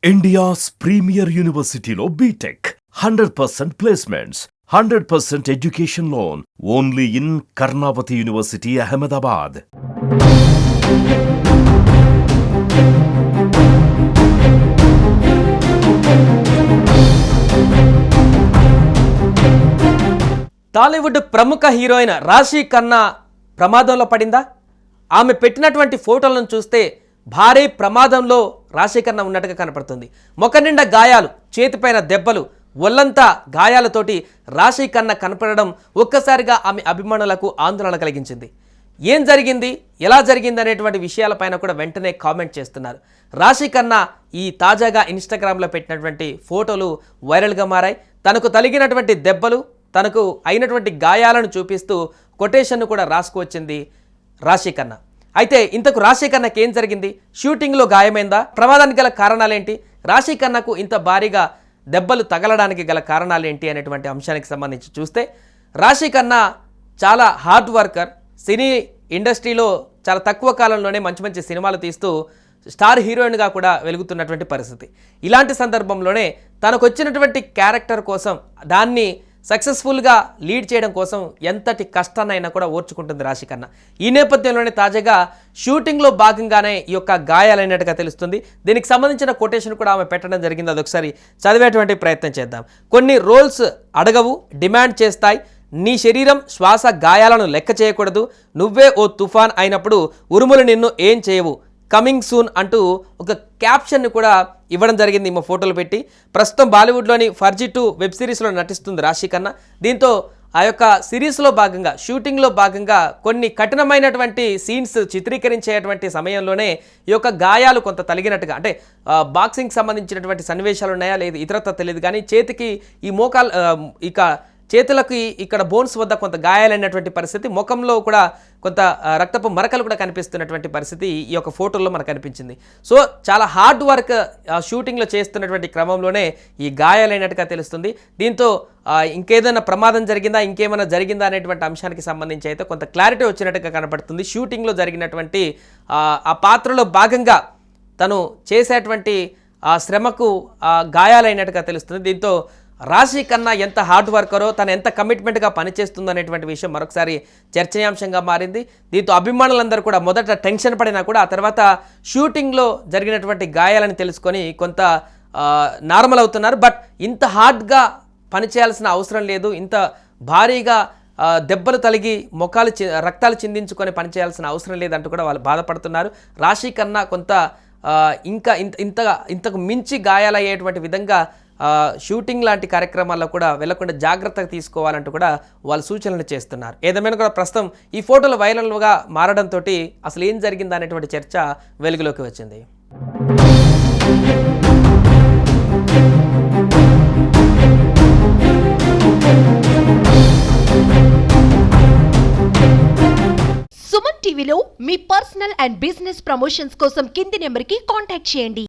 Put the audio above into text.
India's premier university lo BTech 100% placements, 100% education loan. Only in Karnavati University, Ahmedabad. Tollywood ప్రముఖ heroine రాశి ఖన్నా ప్రమాదంలో పడిందా? ఆమె పెట్టినటువంటి ఫోటోలను చూస్తే భారీ ప్రమాదంలో రాశి ఖన్నా ఉన్నట్టుగా కనపడుతుంది. మొక్క నిండా గాయాలు, చేతిపైన దెబ్బలు, ఒళ్ళంతా గాయాలతోటి రాశి ఖన్నా కనపడడం ఒక్కసారిగా ఆమె అభిమానులకు ఆందోళన కలిగించింది. ఏం జరిగింది, ఎలా జరిగింది అనేటువంటి విషయాలపైన కూడా వెంటనే కామెంట్ చేస్తున్నారు. రాశి ఖన్నా ఈ తాజాగా ఇన్స్టాగ్రామ్లో పెట్టినటువంటి ఫోటోలు వైరల్గా మారాయి. తనకు తగిలినటువంటి దెబ్బలు, తనకు అయినటువంటి గాయాలను చూపిస్తూ కొటేషన్ను కూడా రాసుకువచ్చింది రాశి ఖన్నా. అయితే ఇంతకు రాశి ఖన్నాకి ఏం జరిగింది? షూటింగ్లో గాయమైందా? ప్రమాదానికి గల కారణాలేంటి? రాశి ఖన్నాకు ఇంత భారీగా దెబ్బలు తగలడానికి గల కారణాలేంటి అనేటువంటి అంశానికి సంబంధించి చూస్తే, రాశి ఖన్నా చాలా హార్డ్ వర్కర్. సినీ ఇండస్ట్రీలో చాలా తక్కువ కాలంలోనే మంచి మంచి సినిమాలు తీస్తూ స్టార్ హీరోయిన్గా కూడా వెలుగుతున్నటువంటి పరిస్థితి. ఇలాంటి సందర్భంలోనే తనకు వచ్చినటువంటి క్యారెక్టర్ కోసం, దాన్ని సక్సెస్ఫుల్గా లీడ్ చేయడం కోసం ఎంతటి కష్టాన్నైనా కూడా ఓర్చుకుంటుంది రాశి ఖన్నా. ఈ నేపథ్యంలోనే తాజాగా షూటింగ్లో భాగంగానే ఈ యొక్క గాయాలైనట్టుగా తెలుస్తుంది. దీనికి సంబంధించిన కొటేషన్ కూడా ఆమె పెట్టడం జరిగింది. అదొకసారి చదివేటువంటి ప్రయత్నం చేద్దాం. కొన్ని రోల్స్ అడగవు, డిమాండ్ చేస్తాయి. నీ శరీరం శ్వాస గాయాలను లెక్క చేయకూడదు. నువ్వే ఓ తుఫాన్ అయినప్పుడు ఉరుములు నిన్ను ఏం చేయవు. కమింగ్ సూన్ అంటూ ఒక క్యాప్షన్ని కూడా ఇవ్వడం జరిగింది ఈమె ఫోటోలు పెట్టి. ప్రస్తుతం బాలీవుడ్లోని ఫర్జీ 2 వెబ్ సిరీస్లో నటిస్తుంది రాశి ఖన్నా. దీంతో ఆ యొక్క సిరీస్లో భాగంగా, షూటింగ్లో భాగంగా కొన్ని కఠినమైనటువంటి సీన్స్ చిత్రీకరించేటువంటి సమయంలోనే ఈ యొక్క గాయాలు కొంత తగిలినట్టుగా, అంటే బాక్సింగ్కి సంబంధించినటువంటి సన్నివేశాలు ఉన్నాయా లేదు ఇతరత్వ తెలియదు, కానీ చేతికి ఈ మోకాలు, ఇక చేతులకి ఇక్కడ బోన్స్ వద్ద కొంత గాయాలైనటువంటి పరిస్థితి, ముఖంలో కూడా కొంత రక్తపు మరకలు కూడా కనిపిస్తున్నటువంటి పరిస్థితి ఈ యొక్క ఫోటోల్లో మనకు కనిపించింది. సో చాలా హార్డ్ వర్క్ షూటింగ్లో చేస్తున్నటువంటి క్రమంలోనే ఈ గాయాలైనట్టుగా తెలుస్తుంది. దీంతో ఇంకేదైనా ప్రమాదం జరిగిందా, ఇంకేమైనా జరిగిందా అనేటువంటి అంశానికి సంబంధించి అయితే కొంత క్లారిటీ వచ్చినట్టుగా కనపడుతుంది. షూటింగ్లో జరిగినటువంటి ఆ పాత్రలో భాగంగా తను చేసేటువంటి ఆ శ్రమకు గాయాలైనట్టుగా తెలుస్తుంది. దీంతో రాశి ఖన్నా ఎంత హార్డ్ వర్కరో, తను ఎంత కమిట్మెంట్గా పనిచేస్తుందో అనేటువంటి విషయం మరొకసారి చర్చనీయాంశంగా మారింది. దీంతో అభిమానులందరూ కూడా మొదట టెన్షన్ పడినా కూడా ఆ తర్వాత షూటింగ్లో జరిగినటువంటి గాయాలను తెలుసుకొని కొంత నార్మల్ అవుతున్నారు. బట్ ఇంత హార్డ్గా పనిచేయాల్సిన అవసరం లేదు, ఇంత భారీగా దెబ్బలు తగిలి మొఖాలు రక్తాలు చిందించుకొని పనిచేయాల్సిన అవసరం లేదంటూ కూడా వాళ్ళు బాధపడుతున్నారు. రాశి ఖన్నా కొంత ఇంకా ఇంతకు మించి గాయాలయ్యేటువంటి విధంగా షూటింగ్ లాంటి కార్యక్రమాల్లో కూడా వెళ్లకుండా జాగ్రత్తగా తీసుకోవాలంటూ కూడా వాళ్ళు సూచనలు చేస్తున్నారు. ఏదేమైనా కూడా ప్రస్తుతం ఈ ఫోటోలు వైరల్గా మారడంతో అసలు ఏం జరిగింది అనేటువంటి చర్చ వెలుగులోకి వచ్చింది. సుమన్ టీవీలో మీ పర్సనల్ అండ్ బిజినెస్ ప్రమోషన్స్ కోసం కింది నెంబర్కి కాంటాక్ట్ చేయండి.